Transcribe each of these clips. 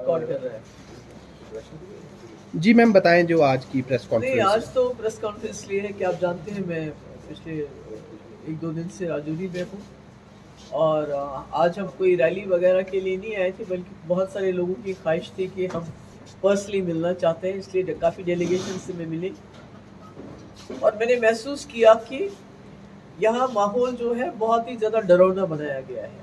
Record कर रहा है। जी मैम बताएं जो आज की प्रेस नहीं, कॉन्फ्रेंस आज तो प्रेस कॉन्फ्रेंस इसलिए है कि आप जानते हैं मैं पिछले 1-2 दिन से राजौरी में हूँ और आज हम कोई रैली वगैरह के लिए नहीं आए थे, बल्कि बहुत सारे लोगों की ख्वाहिश थी कि हम पर्सनली मिलना चाहते हैं, इसलिए काफ़ी डेलीगेशन से मैं मिली और मैंने महसूस किया कि यहाँ माहौल जो है बहुत ही ज़्यादा डरावना बनाया गया है।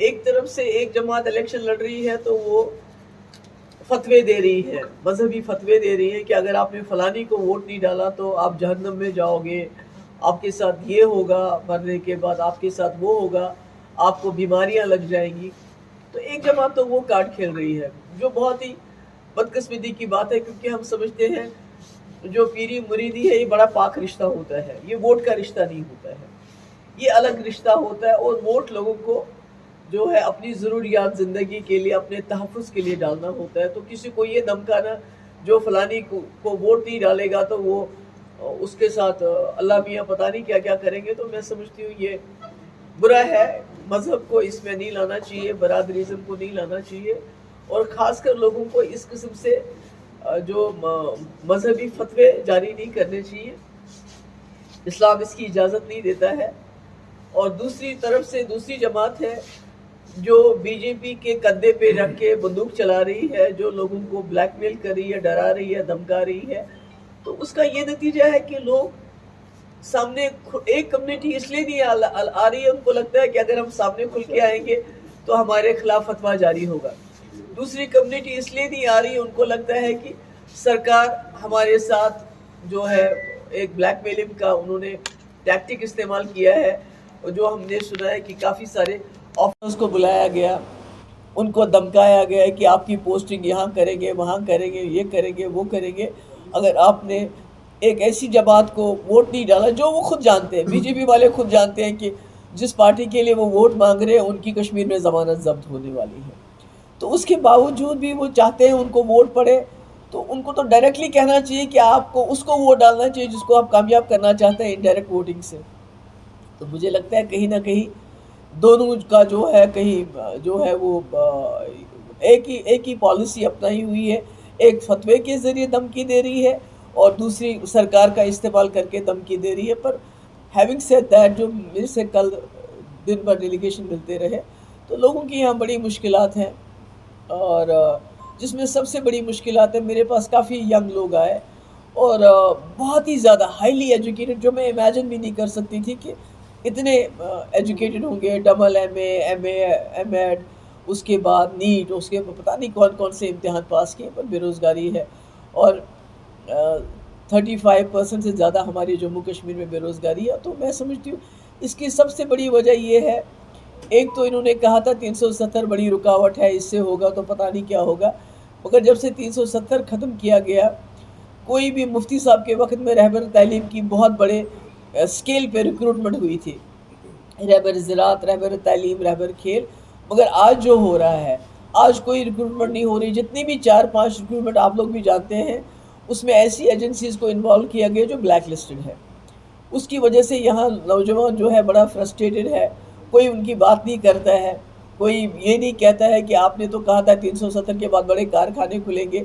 एक तरफ से एक जमात इलेक्शन लड़ रही है तो वो फतवे दे रही है, मजहबी फतवे दे रही है कि अगर आपने फलानी को वोट नहीं डाला तो आप जहन्नम में जाओगे, आपके साथ ये होगा, मरने के बाद आपके साथ वो होगा, आपको बीमारियां लग जाएंगी। तो एक जमात तो वो कार्ड खेल रही है, जो बहुत ही बदकिस्मती की बात है, क्योंकि हम समझते हैं जो पीरी मुरीदी है ये बड़ा पाक रिश्ता होता है, ये वोट का रिश्ता नहीं होता है, ये अलग रिश्ता होता है। और वोट लोगों को जो है अपनी ज़रूरियात ज़िंदगी के लिए, अपने तहफ़्फ़ुज़ के लिए डालना होता है। तो किसी को ये धमकाना जो फलानी को वोट नहीं डालेगा तो वो उसके साथ अल्लाह मियाँ पता नहीं क्या क्या करेंगे, तो मैं समझती हूँ ये बुरा है। मज़हब को इसमें नहीं लाना चाहिए, बरादरीज़म को नहीं लाना चाहिए और ख़ासकर लोगों को इस किस्म से जो मजहबी फतवे जारी नहीं करने चाहिए, इस्लाम इसकी इजाज़त नहीं देता है। और दूसरी तरफ से दूसरी जमात है जो बीजेपी के कंधे पे रख के बंदूक चला रही है, जो लोगों को ब्लैकमेल कर रही है, डरा रही है, धमका रही है। तो उसका ये नतीजा है कि लोग सामने, एक कम्युनिटी इसलिए नहीं आ रही है, उनको लगता है कि अगर हम सामने खुल के आएंगे तो हमारे खिलाफ फतवा जारी होगा। दूसरी कम्युनिटी इसलिए नहीं आ रही है, उनको लगता है कि सरकार हमारे साथ जो है एक ब्लैकमेलिंग का उन्होंने टैक्टिक इस्तेमाल किया है, और जो हमने सुना है कि काफ़ी सारे ऑफिसर्स को बुलाया गया, उनको धमकाया गया है कि आपकी पोस्टिंग यहाँ करेंगे, वहाँ करेंगे, ये करेंगे, वो करेंगे, अगर आपने एक ऐसी जमात को वोट नहीं डाला जो वो खुद जानते हैं, बीजेपी वाले खुद जानते हैं कि जिस पार्टी के लिए वो वोट मांग रहे हैं उनकी कश्मीर में ज़मानत जब्त होने वाली है, तो उसके बावजूद भी वो चाहते हैं उनको वोट पड़े। तो उनको तो डायरेक्टली कहना चाहिए कि आपको उसको वोट डालना चाहिए जिसको आप कामयाब करना चाहते हैं इनडायरेक्ट वोटिंग से। तो मुझे लगता है कहीं ना कहीं दोनों का जो है, कहीं जो है वो एक ही पॉलिसी अपनाई हुई है, एक फतवे के ज़रिए धमकी दे रही है और दूसरी सरकार का इस्तेमाल करके धमकी दे रही है। पर हैविंग सेड दैट, जो मेरे से कल दिन भर डेलीगेशन मिलते रहे, तो लोगों की यहाँ बड़ी मुश्किलात हैं और जिसमें सबसे बड़ी मुश्किलात है, मेरे पास काफ़ी यंग लोग आए और बहुत ही ज़्यादा हाईली एजुकेटेड, जो मैं इमेजिन भी नहीं कर सकती थी कि इतने एजुकेटेड होंगे, डबल एम.ए. उसके बाद नीट, उसके पता नहीं कौन कौन से इम्तिहान पास किए, पर बेरोज़गारी है और 35% से ज़्यादा हमारी जम्मू कश्मीर में बेरोज़गारी है। तो मैं समझती हूँ इसकी सबसे बड़ी वजह ये है, एक तो इन्होंने कहा था 370 बड़ी रुकावट है, इससे होगा तो पता नहीं क्या होगा, मगर जब से 370 ख़त्म किया गया, कोई भी मुफ्ती साहब के वक्त में रहबर तालीम की बहुत बड़े स्केल पे रिक्रूटमेंट हुई थी, रहबर ज़राअत, रहबर तालीम, रहबर खेल, मगर आज जो हो रहा है, आज कोई रिक्रूटमेंट नहीं हो रही। जितनी भी 4-5 रिक्रूटमेंट आप लोग भी जानते हैं, उसमें ऐसी एजेंसीज़ को इन्वॉल्व किया गया जो ब्लैक लिस्टेड है। उसकी वजह से यहाँ नौजवान जो है बड़ा फ्रस्ट्रेटेड है, कोई उनकी बात नहीं करता है, कोई ये नहीं कहता है कि आपने तो कहा था 370 के बाद बड़े कारखाने खुलेंगे।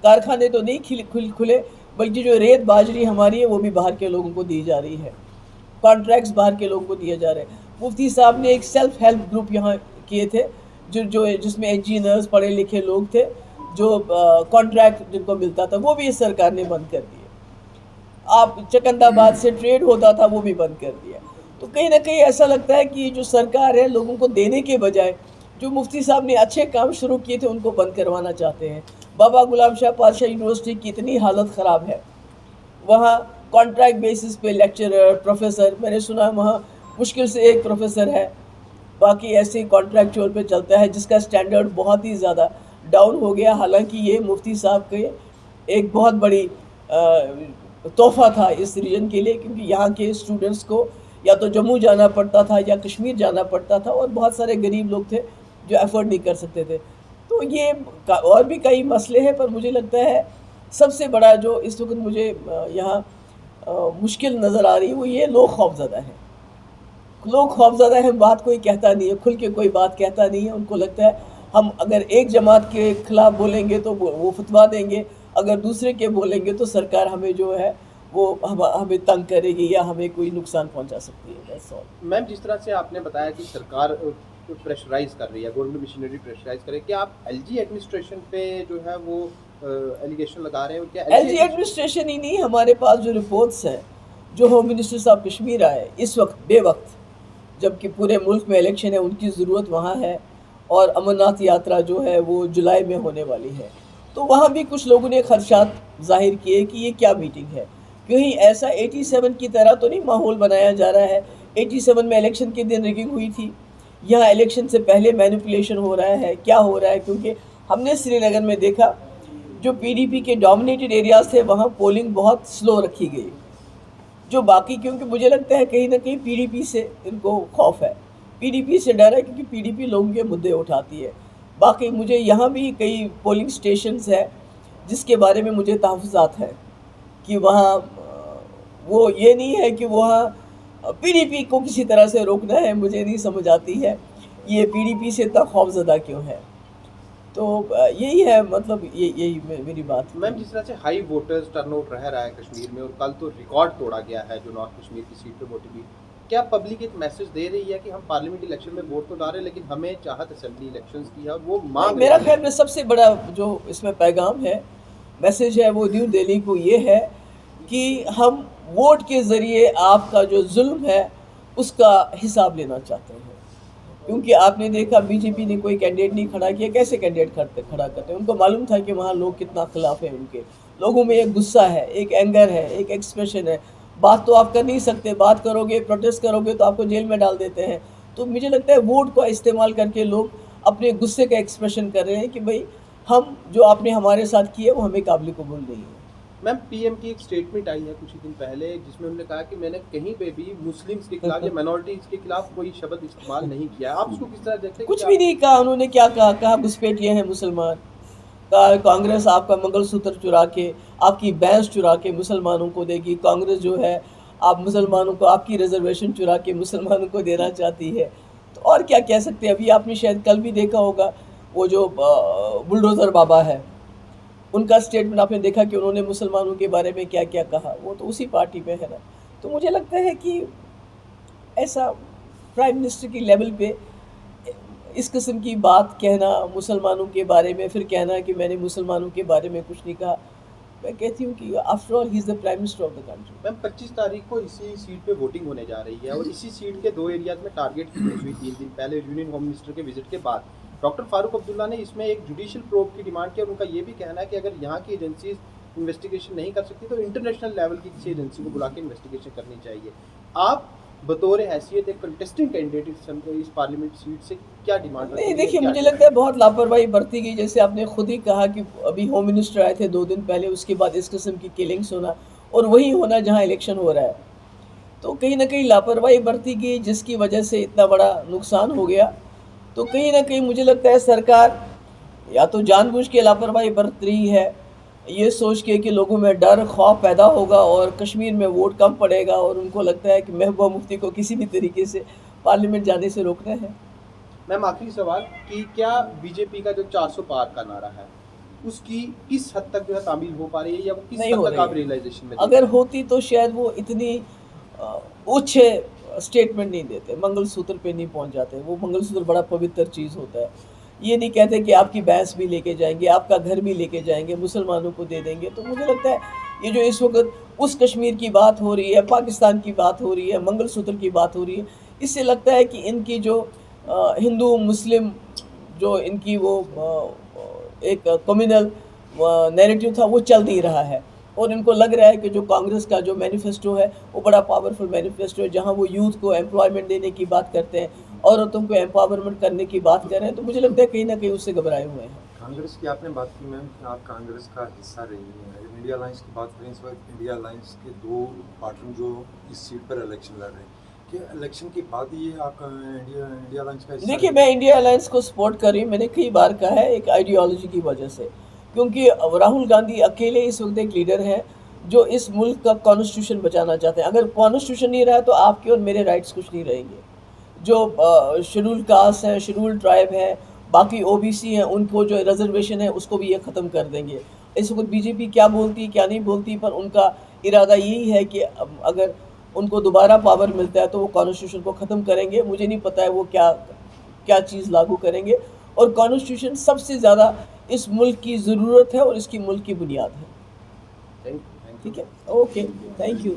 कारखाने तो नहीं खुले, बल्कि जो रेत बाजरी हमारी है वो भी बाहर के लोगों को दी जा रही है, कॉन्ट्रैक्ट्स बाहर के लोगों को दिए जा रहे हैं। मुफ्ती साहब ने एक सेल्फ हेल्प ग्रुप यहाँ किए थे, जिसमें इंजीनियर्स, पढ़े लिखे लोग थे, जो कॉन्ट्रैक्ट जिनको मिलता था वो भी इस सरकार ने बंद कर दिए। आप चकंदाबाद से ट्रेड होता था वो भी बंद कर दिया। तो कहीं ना कहीं ऐसा लगता है कि जो सरकार है लोगों को देने के बजाय जो मुफ्ती साहब ने अच्छे काम शुरू किए थे उनको बंद करवाना चाहते हैं। बाबा गुलाम शाह पातशाह यूनिवर्सिटी की इतनी हालत ख़राब है, वहाँ कॉन्ट्रैक्ट बेसिस पे लेक्चरर, प्रोफेसर, मैंने सुना वहाँ मुश्किल से एक प्रोफेसर है, बाकी ऐसे ही कॉन्ट्रैक्चुअल पे चलता है, जिसका स्टैंडर्ड बहुत ही ज़्यादा डाउन हो गया। हालांकि ये मुफ्ती साहब के एक बहुत बड़ी तोहफ़ा था इस रीजन के लिए, क्योंकि यहाँ के स्टूडेंट्स को या तो जम्मू जाना पड़ता था या कश्मीर जाना पड़ता था, और बहुत सारे गरीब लोग थे जो अफोर्ड नहीं कर सकते थे। तो ये और भी कई मसले हैं, पर मुझे लगता है सबसे बड़ा जो इस वक्त मुझे यहाँ मुश्किल नज़र आ रही है वो ये लोग खौफज़दा हैं। लोग खौफज़दा हैं, बात कोई कहता नहीं है, खुल के कोई बात कहता नहीं है। उनको लगता है हम अगर एक जमात के खिलाफ बोलेंगे तो वो फतवा देंगे, अगर दूसरे के बोलेंगे तो सरकार हमें जो है वो हमें तंग करेगी या हमें कोई नुकसान पहुंचा सकती है। That's all. मैम, जिस तरह से आपने बताया कि सरकार प्रेशराइज कर रही है, गवर्नमेंट मशीनरी प्रेशराइज करे, क्या आप एलजी एडमिनिस्ट्रेशन पे जो है वो एलिगेशन लगा रहे हो? क्या एलजी एडमिनिस्ट्रेशन ही नहीं, हमारे पास जो रिपोर्ट्स हैं, जो होम मिनिस्टर साहब कश्मीर आए इस वक्त बेवक्त, जबकि पूरे मुल्क में इलेक्शन है, उनकी ज़रूरत वहाँ है और अमरनाथ यात्रा जो है वो जुलाई में होने वाली है, तो वहाँ भी कुछ लोगों ने खदशात जाहिर किए कि ये क्या मीटिंग है, कहीं ऐसा 87 की तरह तो नहीं माहौल बनाया जा रहा है। 87 में इलेक्शन के दिन रिगिंग हुई थी, यहाँ इलेक्शन से पहले मैनिपुलेशन हो रहा है, क्या हो रहा है? क्योंकि हमने श्रीनगर में देखा जो पीडीपी के डोमिनेटेड एरियाज थे वहाँ पोलिंग बहुत स्लो रखी गई, जो बाकी, क्योंकि मुझे लगता है कहीं ना कहीं पीडीपी से इनको खौफ है, पीडीपी से डर है, क्योंकि पीडीपी लोगों के मुद्दे उठाती है। बाकी मुझे यहाँ भी कई पोलिंग स्टेशंस है जिसके बारे में मुझे तहफ़्फ़ुज़ात है कि वहाँ वो ये नहीं है कि वहाँ पीडीपी को किसी तरह से रोकना है, मुझे नहीं समझ आती है ये पीडीपी से इतना खौफज़दा क्यों है। तो यही है, मतलब यही मेरी बात। मैम, जिस तरह से हाई वोटर्स टर्नआउट रह रहा है कश्मीर में और कल तो रिकॉर्ड तोड़ा गया है जो नॉर्थ कश्मीर की सीट पे वोटिंग हुई, क्या पब्लिक एक मैसेज दे रही है कि हम पार्लियामेंट इलेक्शन में वोट तो डाल रहे हैं लेकिन हमें चाहत असेंबली इलेक्शंस की है, वो मांग मेरा ख्याल में सबसे बड़ा जो इसमें पैगाम है, मैसेज है, वो न्यू दिल्ली को ये है कि हम वोट के ज़रिए आपका जो जुल्म है उसका हिसाब लेना चाहते हैं। क्योंकि आपने देखा बीजेपी ने कोई कैंडिडेट नहीं खड़ा किया, कैसे कैंडिडेट खड़ा करते हैं? उनको मालूम था कि वहाँ लोग कितना खिलाफ हैं, उनके लोगों में एक गुस्सा है, एक एंगर है, एक एक्सप्रेशन है। बात तो आप कर नहीं सकते, बात करोगे, प्रोटेस्ट करोगे तो आपको जेल में डाल देते हैं। तो मुझे लगता है वोट का इस्तेमाल करके लोग अपने गुस्से का एक्सप्रेशन कर रहे हैं कि भाई हम जो आपने हमारे साथ किया वो हमें काबिल कबूल नहीं है। मैम, पीएम की एक स्टेटमेंट आई है कुछ ही दिन पहले जिसमें उन्होंने कहा कि मैंने कहीं पे भी मुस्लिम्स के खिलाफ या माइनॉरिटीज के खिलाफ कोई शब्द इस्तेमाल नहीं किया है। आप उसको किस तरह देखते हैं? कुछ भी नहीं कहा उन्होंने। क्या कहा घुसपैठिए हैं मुसलमान, कहा कांग्रेस आपका मंगलसूत्र चुरा के, आपकी भैंस चुरा के मुसलमानों को देगी, कांग्रेस जो है आप मुसलमानों को आपकी रिजर्वेशन चुरा के मुसलमानों को देना चाहती है। तो और क्या कह सकते हैं? अभी आपने शायद कल भी देखा होगा वो जो बुलडोज़र बाबा है, उनका स्टेटमेंट आपने देखा कि उन्होंने मुसलमानों के बारे में क्या क्या कहा। वो तो उसी पार्टी में है ना। तो मुझे लगता है कि ऐसा प्राइम मिनिस्टर की लेवल पे इस किस्म की बात कहना मुसलमानों के बारे में, फिर कहना कि मैंने मुसलमानों के बारे में कुछ नहीं कहा, मैं कहती हूँ कि after all he is the prime minister of the country. Ma'am, 25 तारीख को इसी सीट पे वोटिंग होने जा रही है और इसी सीट के 2 एरियाज में टारगेट की हुई 3 दिन पहले यूनियन होम मिनिस्टर के विजिट के बाद। डॉक्टर फारूक अब्दुल्ला ने इसमें एक जुडिशियल प्रोब की डिमांड की और उनका ये भी कहना है कि अगर यहाँ की एजेंसीज इन्वेस्टिगेशन नहीं कर सकती तो इंटरनेशनल लेवल की किसी एजेंसी को बुला के इन्वेस्टिगेशन करनी चाहिए। आप बतौर हैसियत एक कंटेस्टिंग कैंडिडेट इस पार्लियामेंट सीट से क्या डिमांड? नहीं, देखिए मुझे लगता है बहुत लापरवाही बरती गई। जैसे आपने खुद ही कहा कि अभी होम मिनिस्टर आए थे 2 दिन पहले, उसके बाद इस किस्म की किलिंग्स होना और वही होना जहाँ इलेक्शन हो रहा है, तो कहीं ना कहीं लापरवाही बरती गई जिसकी वजह से इतना बड़ा नुकसान हो गया। तो कहीं ना कहीं मुझे लगता है सरकार या तो जानबूझ के लापरवाही बरत रही है, ये सोच के कि लोगों में डर खौफ पैदा होगा और कश्मीर में वोट कम पड़ेगा और उनको लगता है कि महबूबा मुफ्ती को किसी भी तरीके से पार्लियामेंट जाने से रोकना है। मैम, आखिरी सवाल कि क्या बीजेपी का जो 400 पार का नारा है उसकी किस हद तक जो है तामील हो पा रही है या वो किस हद तक आप रियलाइजेशन में? अगर होती तो शायद वो इतनी उच्च स्टेटमेंट नहीं देते, मंगलसूत्र पे नहीं पहुंच जाते। वो मंगलसूत्र बड़ा पवित्र चीज़ होता है, ये नहीं कहते कि आपकी भैंस भी लेके जाएंगे, आपका घर भी लेके जाएंगे, मुसलमानों को दे देंगे। तो मुझे लगता है ये जो इस वक्त उस कश्मीर की बात हो रही है, पाकिस्तान की बात हो रही है, मंगलसूत्र की बात हो रही है, इससे लगता है कि इनकी जो हिंदू मुस्लिम जो इनकी वो एक कम्युनल नैरेटिव था वो चल नहीं रहा है और इनको लग रहा है कि जो कांग्रेस का जो मैनिफेस्टो है वो बड़ा पावरफुल मैनिफेस्टो है, जहां वो यूथ को एम्प्लॉयमेंट देने की बात करते हैं, औरतों को एम्पावरमेंट करने की बात कर रहे हैं। तो मुझे लगता है कहीं ना कहीं उससे घबराए हुए हैं। कांग्रेस की आपने बात की मैम, आप कांग्रेस का हिस्सा रही हैं। अगर इंडिया अलायंस की बात करें, इस वक्त इंडिया अलायंस के 2 पार्टनर जो इस सीट पर इलेक्शन लड़ रहे हैं, क्या इलेक्शन के बाद ये आप इंडिया अलायंस का हिस्सा? देखिए, मैं इंडिया अलायंस को सपोर्ट कर रही हूँ, मैंने कई बार कहा है, एक आइडियोलॉजी की वजह से, क्योंकि राहुल गांधी अकेले इस वक्त एक लीडर हैं जो इस मुल्क का कॉन्स्टिट्यूशन बचाना चाहते हैं। अगर कॉन्स्टिट्यूशन नहीं रहा तो आपके और मेरे राइट्स कुछ नहीं रहेंगे। जो शेड्यूल कास्ट हैं, शेड्यूल ट्राइब हैं, बाकी ओबीसी हैं उनको जो रिजर्वेशन है उसको भी ये ख़त्म कर देंगे। इस वक्त बीजेपी क्या बोलती क्या नहीं बोलती, पर उनका इरादा यही है कि अगर उनको दोबारा पावर मिलता है तो वो कॉन्स्टिट्यूशन को ख़त्म करेंगे। मुझे नहीं पता है वो क्या क्या चीज़ लागू करेंगे। और कॉन्स्टिट्यूशन सबसे ज़्यादा इस मुल्क की ज़रूरत है और इसकी मुल्क की बुनियाद है। Thank you. ठीक है, ओके, थैंक यू।